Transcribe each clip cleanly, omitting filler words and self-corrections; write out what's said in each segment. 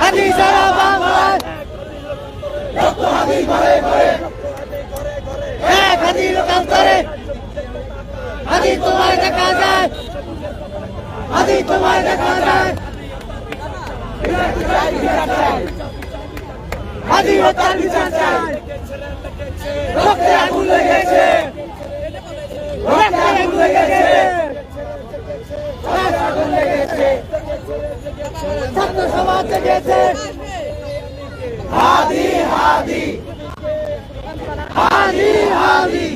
হাদি সারা বাংলায় হাদি ঘরে ঘরে এক হাদি লোকান্তরে হাদি তোমায় দেখা যায় হাদি তোমায় দেখা যায় হাদি হত্যার বিচার চাই রক্তে আগুন লেগেছে রক্তে আগুন লেগেছে আগুন লেগেছে ছাত্র সমাজ জেগেছে হাদি হাদি হাদি হাদি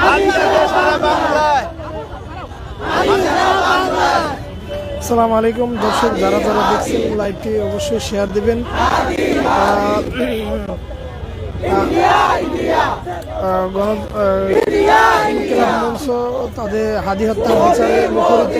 হাদি সারা বাংলায় হাদি সারা বাংলায়। আসসালামু আলাইকুম দর্শক, যারা যারা দেখছেন লাইভটি অবশ্যই শেয়ার দিবেন। মঞ্চ তাদের হাদি হত্যার বিচারে মুখরিত।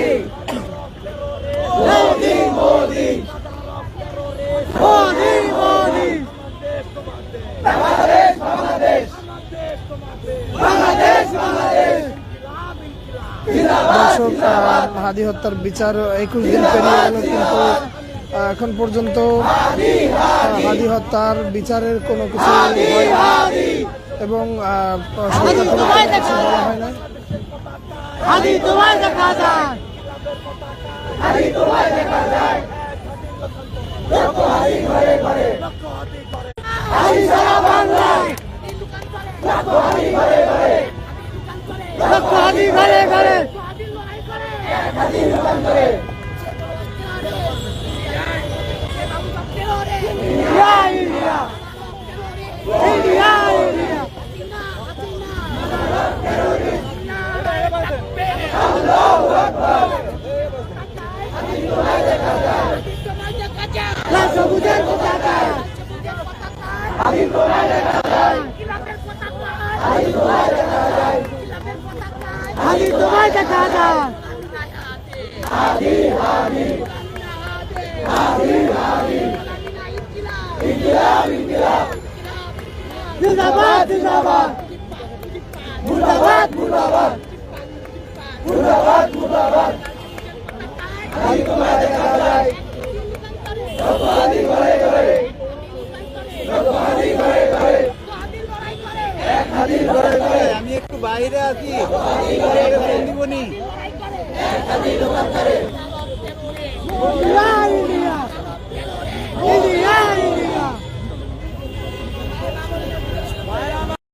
দর্শক, হাদি হত্যার বিচার 21 দিন পেরিয়ে গেল, কিন্তু এখন পর্যন্ত হাদি হত্যার বিচারের কোনো কিছু হয়নি এবং সরকার থেকে কোনো কিছু বলা হয় না। হাদি তোমায় দেখা যায় হাদি তোমায় দেখা যায় হাদি ঘরে ঘরে হাদি সারা বাংলায় হাদি ঘরে ঘরে হাদি ঘরে ঘরে হাদি লোকান্তরে ইন্ডিয়া ইন্ডিয়া ইন্ডিয়া ইন্ডিয়া আল্লাহু আকবার হাদি তোমায় দেখা যায় লাল সবুজের পতাকা হাদি তোমায় দেখা যায় হাদি তোমায় দেখা যায় হাদি তোমায় দেখা যায় হাদি হাদি হাদি হাদি ইনকিলাব ইনকিলাব জিন্দাবাদ জিন্দাবাদ মুর্দাবাদ মুর্দাবাদ মুর্দাবাদ মুর্দাবাদ হাদি তোমায় দেখা যায় হাদি ঘরে ঘরে হাদি ঘরে ঘরে এক হাদি ঘরে ঘরে আমি একটু বাইরে আছি, ফোন দিবনি। হাদি লোকান্তরে